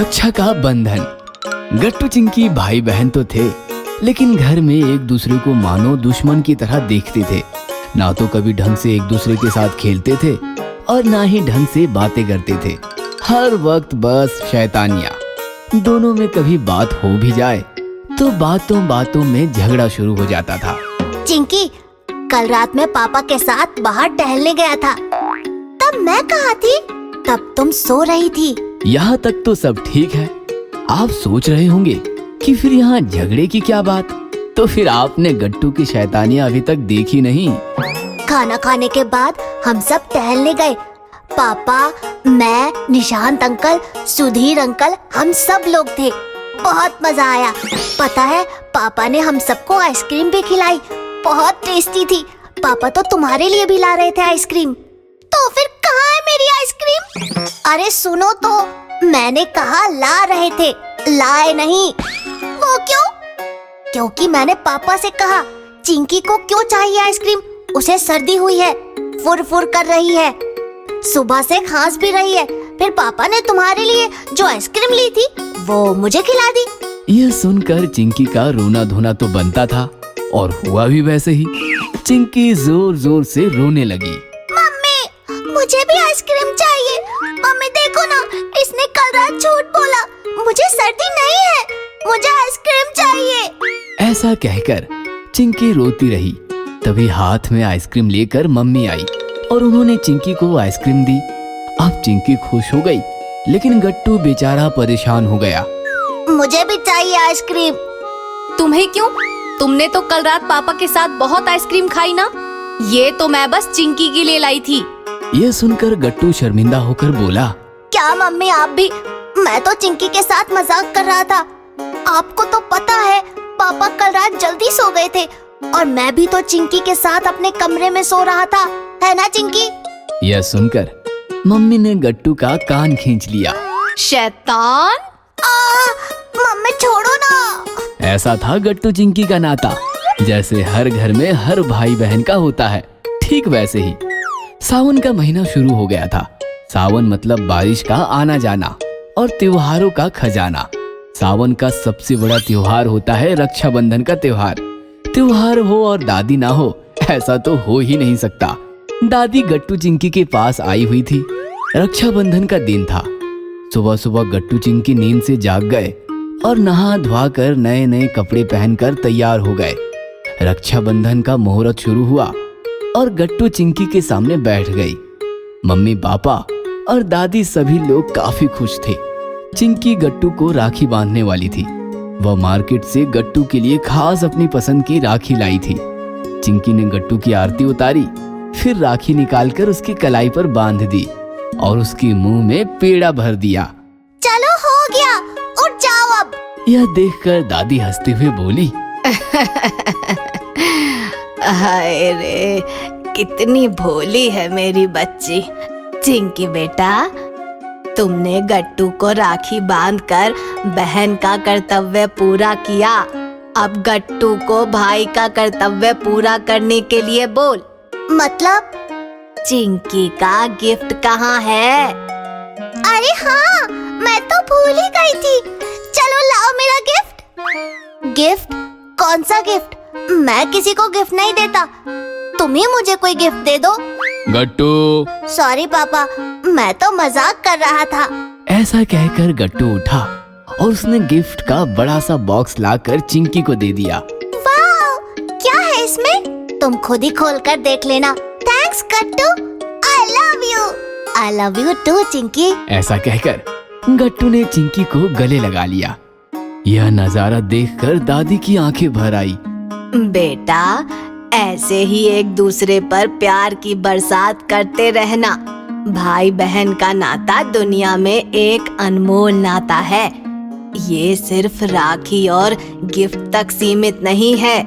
रक्षा का बंधन। गट्टू चिंकी भाई बहन तो थे, लेकिन घर में एक दूसरे को मानो दुश्मन की तरह देखते थे। ना तो कभी ढंग से एक दूसरे के साथ खेलते थे और ना ही ढंग से बातें करते थे। हर वक्त बस शैतानियाँ। दोनों में कभी बात हो भी जाए तो बातों बातों में झगड़ा शुरू हो जाता था। चिंकी, कल रात में पापा के साथ बाहर टहलने गया था। तब मैं कहाँ थी? तब तुम सो रही थी। यहाँ तक तो सब ठीक है। आप सोच रहे होंगे कि फिर यहाँ झगड़े की क्या बात? तो फिर आपने गट्टू की शैतानियाँ अभी तक देखी नहीं। खाना खाने के बाद हम सब टहलने गए। पापा, मैं, निशांत अंकल, सुधीर अंकल, हम सब लोग थे। बहुत मजा आया। पता है, पापा ने हम सबको आइसक्रीम भी खिलाई। बहुत टेस्टी थी। पापा तो तुम्हारे लिए भी ला रहे थे आइसक्रीम। तो फिर कहाँ है मेरी आइसक्रीम? अरे सुनो तो, मैंने कहा ला रहे थे, लाए नहीं। वो क्यों? क्योंकि मैंने पापा से कहा चिंकी को क्यों चाहिए आइसक्रीम, उसे सर्दी हुई है, फुर फुर कर रही है, सुबह से खांस भी रही है। फिर पापा ने तुम्हारे लिए जो आइसक्रीम ली थी वो मुझे खिला दी। यह सुनकर चिंकी का रोना धोना तो बनता था और हुआ भी वैसे ही। चिंकी जोर जोर से रोने लगी। मम्मी, मुझे भी आइसक्रीम चाहिए। मम्मी देखो ना, इसने कल रात झूठ बोला। मुझे सर्दी नहीं है, मुझे आइसक्रीम चाहिए। ऐसा कहकर चिंकी रोती रही। तभी हाथ में आइसक्रीम लेकर मम्मी आई और उन्होंने चिंकी को आइसक्रीम दी। अब चिंकी खुश हो गई, लेकिन गट्टू बेचारा परेशान हो गया। मुझे भी चाहिए आइसक्रीम। तुम्हें क्यों? तुमने तो कल रात पापा के साथ बहुत आइसक्रीम खाई ना। ये तो मैं बस चिंकी के लिए लाई थी। ये सुनकर गट्टू शर्मिंदा होकर बोला, क्या मम्मी आप भी? मैं तो चिंकी के साथ मजाक कर रहा था। आपको तो पता है पापा कल रात जल्दी सो गए थे और मैं भी तो चिंकी के साथ अपने कमरे में सो रहा था, है ना चिंकी? यह सुनकर मम्मी ने गट्टू का कान खींच लिया। शैतान! मम्मी छोड़ो ना। ऐसा था गट्टू चिंकी का नाता। जैसे हर घर में हर भाई बहन का होता है, ठीक वैसे ही सावन का महीना शुरू हो गया था। सावन मतलब बारिश का आना जाना और त्योहारों का खजाना। सावन का सबसे बड़ा त्योहार होता है रक्षाबंधन का त्योहार। त्योहार हो और दादी ना हो, ऐसा तो हो ही नहीं सकता। दादी गट्टू चिंकी के पास आई हुई थी। रक्षाबंधन का दिन था। सुबह सुबह गट्टू चिंकी नींद से जाग गए और नहा धोआ कर नए नए कपड़े पहनकर तैयार हो गए। रक्षाबंधन का मुहूर्त शुरू हुआ और गट्टू चिंकी के सामने बैठ गई। मम्मी, पापा और दादी सभी लोग काफी खुश थे। चिंकी गट्टू को राखी बांधने वाली थी। वह मार्केट से गट्टू के लिए खास अपनी पसंद की राखी लाई थी। चिंकी ने गट्टू की आरती उतारी, फिर राखी निकालकर उसकी कलाई पर बांध दी और उसके मुंह में पेड़ा भर दिया। चलो हो गया, उठ जाओ अब। यह देखकर दादी हंसते हुए बोली, हाय रे, कितनी भोली है मेरी बच्ची। चिंकी बेटा, तुमने गट्टू को राखी बांधकर बहन का कर्तव्य पूरा किया। अब गट्टू को भाई का कर्तव्य पूरा करने के लिए बोल। मतलब? चिंकी का गिफ्ट कहाँ है? अरे हाँ, मैं तो भूल ही गई थी। चलो लाओ मेरा गिफ्ट। गिफ्ट? कौन सा गिफ्ट? मैं किसी को गिफ्ट नहीं देता। तुम ही मुझे कोई गिफ्ट दे दो। गट्टू। सॉरी पापा, मैं तो मजाक कर रहा था। ऐसा कहकर गट्टू उठा और उसने गिफ्ट का बड़ा सा बॉक्स लाकर चिंकी को दे दिया। वाह, क्या है इसमें? तुम खुद ही खोल कर देख लेना। Thanks Gattu. I love you. I love you too Chinki. ऐसा कहकर गट्टू ने चिंकी को गले लगा लिया। यह नजारा देखकर दादी की आंखें भर आई। बेटा, ऐसे ही एक दूसरे पर प्यार की बरसात करते रहना। भाई बहन का नाता दुनिया में एक अनमोल नाता है। ये सिर्फ राखी और गिफ्ट तक सीमित नहीं है।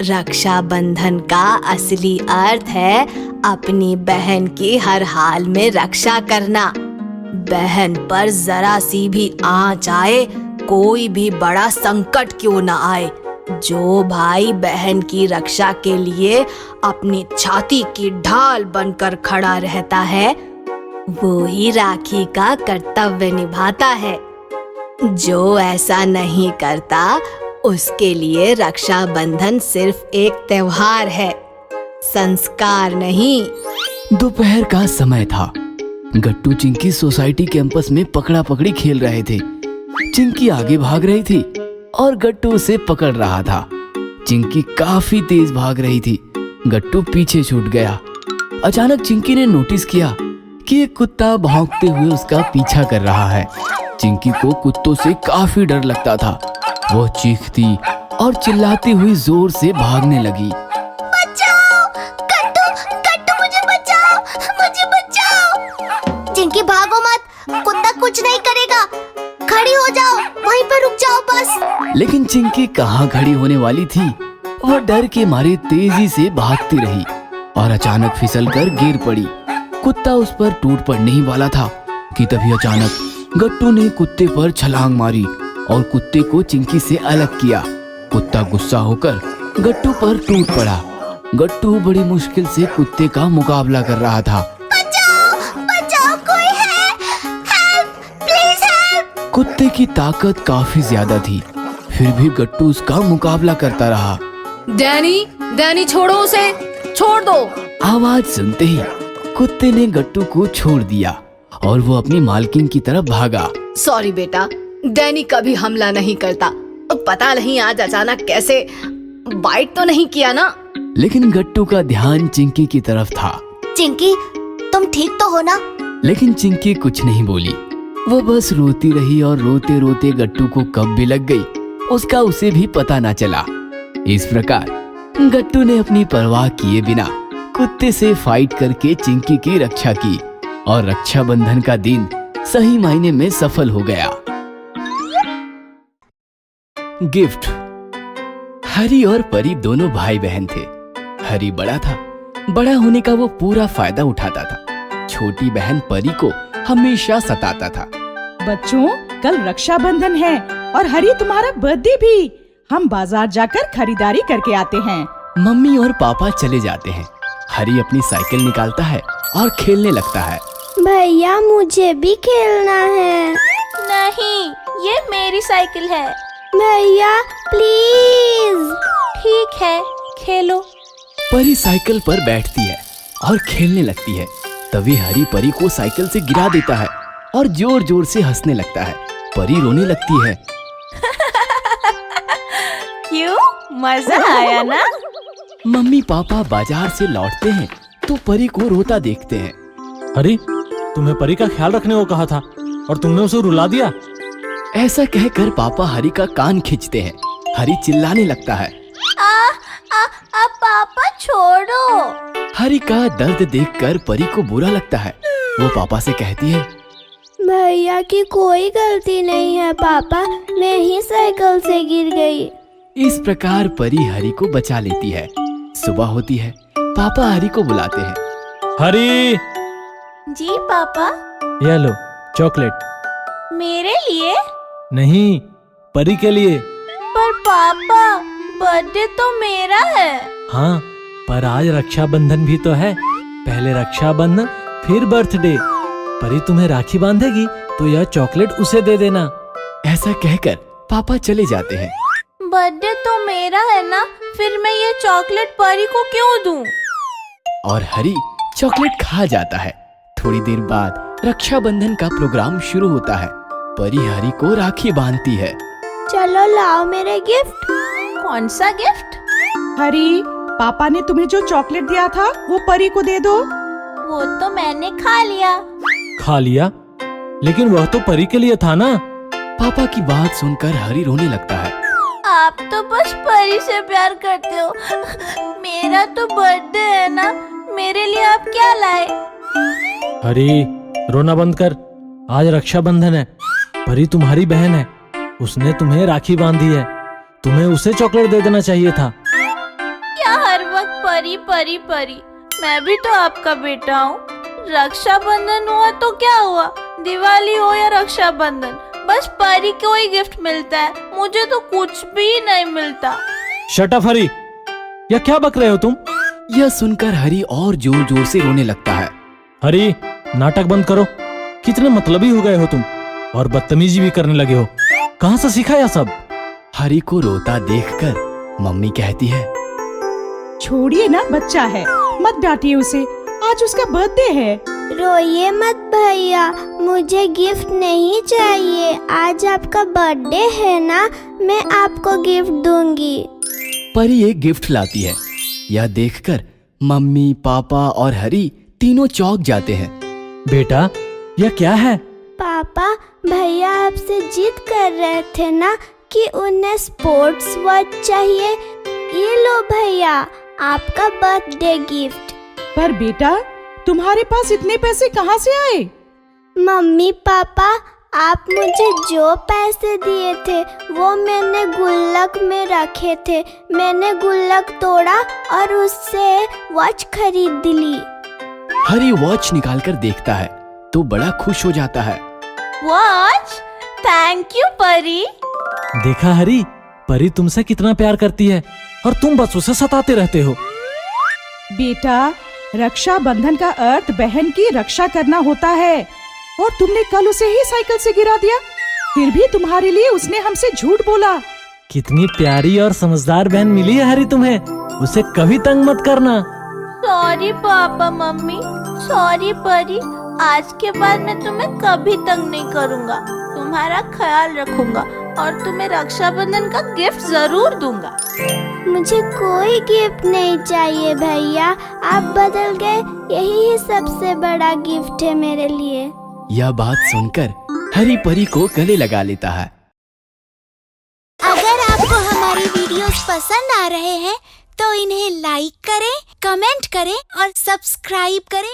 रक्षाबंधन का असली अर्थ है अपनी बहन की हर हाल में रक्षा करना। बहन पर जरा सी भी आंच आए, कोई भी बड़ा संकट क्यों न आए, जो भाई बहन की रक्षा के लिए अपनी छाती की ढाल बनकर खड़ा रहता है, वो ही राखी का कर्तव्य निभाता है। जो ऐसा नहीं करता उसके लिए रक्षाबंधन सिर्फ एक त्योहार है, संस्कार नहीं। दोपहर का समय था। गट्टू चिंकी सोसाइटी कैंपस में पकड़ा पकड़ी खेल रहे थे। चिंकी आगे भाग रही थी और गट्टू उसे पकड़ रहा था। चिंकी काफी तेज भाग रही थी, गट्टू पीछे छूट गया। अचानक चिंकी ने नोटिस किया कि एक कुत्ता भौंकते हुए उसका पीछा कर रहा है। चिंकी को कुत्तों से काफी डर लगता था। वो चीखती और चिल्लाती हुई जोर से भागने लगी। बचाओ, गट्टू, गट्टू मुझे बचाओ, मुझे बचाओ। चिंकी भागो मत, कुत्ता कुछ नहीं करेगा। खड़ी हो जाओ, वहीं पर रुक जाओ बस। लेकिन चिंकी कहाँ खड़ी होने वाली थी। वह डर के मारे तेजी से भागती रही और अचानक फिसलकर गिर पड़ी। कुत्ता उस पर टूट पड़ने ही वाला था कि तभी अचानक गट्टू ने कुत्ते पर छलांग मारी और कुत्ते को चिंकी से अलग किया। कुत्ता गुस्सा होकर गट्टू पर टूट पड़ा। गट्टू बड़ी मुश्किल से कुत्ते का मुकाबला कर रहा था। बचाओ, बचाओ, कोई है? Help, please help. कुत्ते की ताकत काफी ज्यादा थी, फिर भी गट्टू उसका मुकाबला करता रहा। डैनी, डैनी छोड़ो उसे, छोड़ दो। आवाज सुनते ही कुत्ते ने गट्टू को छोड़ दिया और वो अपनी मालकिन की तरफ भागा। सॉरी बेटा, डैनी कभी हमला नहीं करता। पता नहीं आज अचानक कैसे, बाइट तो नहीं किया ना? लेकिन गट्टू का ध्यान चिंकी की तरफ था। चिंकी, तुम ठीक तो हो ना? लेकिन चिंकी कुछ नहीं बोली। वो बस रोती रही और रोते रोते गट्टू को कब भी लग गई उसका उसे भी पता ना चला। इस प्रकार गट्टू ने अपनी परवाह किए बिना कुत्ते से फाइट करके चिंकी की रक्षा की और रक्षाबंधन का दिन सही मायने में सफल हो गया। गिफ्ट। हरी और परी दोनों भाई बहन थे। हरी बड़ा था, बड़ा होने का वो पूरा फायदा उठाता था। छोटी बहन परी को हमेशा सताता था। बच्चों, कल रक्षाबंधन है और हरी तुम्हारा बर्थडे भी। हम बाजार जाकर खरीदारी करके आते हैं। मम्मी और पापा चले जाते हैं। हरी अपनी साइकिल निकालता है और खेलने लगता है। भैया मुझे भी खेलना है। नहीं, ये मेरी साइकिल है। भैया प्लीज। ठीक है, खेलो। परी साइकिल पर बैठती है और खेलने लगती है। तभी हरी परी को साइकिल से गिरा देता है और जोर जोर से हंसने लगता है। परी रोने लगती है। क्यों, मजा आया ना? मम्मी पापा बाजार से लौटते हैं तो परी को रोता देखते हैं। हरी, तुम्हें परी का ख्याल रखने को कहा था और तुमने उसे रुला दिया। ऐसा कहकर पापा हरी का कान खींचते हैं। हरी चिल्लाने लगता है। पापा छोड़ो। हरी का दर्द देखकर परी को बुरा लगता है। वो पापा से कहती है, भैया की कोई गलती नहीं है पापा, मैं ही साइकिल से गिर गई। इस प्रकार परी हरी को बचा लेती है। सुबह होती है, पापा हरी को बुलाते हैं। हरी, जी पापा। ये लो चॉकलेट। मेरे लिए? नहीं, परी के लिए। पर पापा, बर्थडे तो मेरा है। हाँ, पर आज रक्षाबंधन भी तो है। पहले रक्षाबंधन फिर बर्थडे। परी तुम्हें राखी बांधेगी तो यह चॉकलेट उसे दे देना। ऐसा कहकर पापा चले जाते हैं। बर्थडे तो मेरा है ना, फिर मैं ये चॉकलेट परी को क्यों दूं? और हरी चॉकलेट खा जाता है। थोड़ी देर बाद रक्षाबंधन का प्रोग्राम शुरू होता है। परी हरी को राखी बांधती है। चलो लाओ मेरे गिफ्ट। कौन सा गिफ्ट? हरी, पापा ने तुम्हें जो चॉकलेट दिया था वो परी को दे दो। वो तो मैंने खा लिया। खा लिया? लेकिन वह तो परी के लिए था ना। पापा की बात सुनकर हरी रोने लगता है। आप तो बस परी से प्यार करते हो। मेरा तो बर्थडे है ना, मेरे लिए आप क्या लाए? हरी, रोना बंद कर। आज रक्षाबंधन है। परी तुम्हारी बहन है, उसने तुम्हें राखी बांधी है। तुम्हें उसे चॉकलेट दे देना चाहिए था। क्या हर वक्त परी परी परी? मैं भी तो आपका बेटा हूँ। रक्षाबंधन हुआ तो क्या हुआ, दिवाली हो या रक्षाबंधन, बस परी को ही गिफ्ट मिलता है, मुझे तो कुछ भी नहीं मिलता। शट अप हरी, यह क्या बक रहे हो तुम? यह सुनकर हरी और जोर जोर से रोने लगता है। हरी, नाटक बंद करो। कितने मतलबी हो गए हो तुम और बदतमीजी भी करने लगे हो। कहाँ से सीखा यह सब? हरी को रोता देखकर मम्मी कहती है, छोड़िए ना, बच्चा है, मत डांटिए उसे, आज उसका बर्थडे है। रोइए मत भैया, मुझे गिफ्ट नहीं चाहिए। आज आपका बर्थडे है ना, मैं आपको गिफ्ट दूंगी। परी एक गिफ्ट लाती है। यह देखकर मम्मी, पापा और हरी तीनों चौंक जाते हैं। बेटा, यह क्या है? पापा, भैया आपसे जिद कर रहे थे ना कि उन्हें स्पोर्ट्स वॉच चाहिए। ये लो भैया, आपका बर्थडे गिफ्ट। पर बेटा, तुम्हारे पास इतने पैसे कहाँ से आए? मम्मी पापा, आप मुझे जो पैसे दिए थे वो मैंने गुल्लक में रखे थे। मैंने गुल्लक तोड़ा और उससे वॉच खरीद ली। हरी वॉच निकालकर देखता है तो बड़ा खुश हो जाता है। वॉच? थैंक यू परी। देखा हरी, परी तुमसे कितना प्यार करती है और तुम बस उसे सताते रहते हो। बेटा, रक्षाबंधन का अर्थ बहन की रक्षा करना होता है, और तुमने कल उसे ही साइकिल से गिरा दिया। फिर भी तुम्हारे लिए उसने हमसे झूठ बोला। कितनी प्यारी और समझदार बहन मिली है हरी तुम्हें, उसे कभी तंग मत करना। सॉरी पापा मम्मी, सॉरी परी। आज के बाद मैं तुम्हें कभी तंग नहीं करूँगा, तुम्हारा ख्याल रखूंगा और तुम्हें रक्षाबंधन का गिफ्ट जरूर दूंगा। मुझे कोई गिफ्ट नहीं चाहिए भैया, आप बदल गए, यही सबसे बड़ा गिफ्ट है मेरे लिए। यह बात सुनकर हरी परी को गले लगा लेता है। अगर आपको हमारी वीडियोस पसंद आ रहे हैं तो इन्हें लाइक करें, कमेंट करें और सब्सक्राइब करें।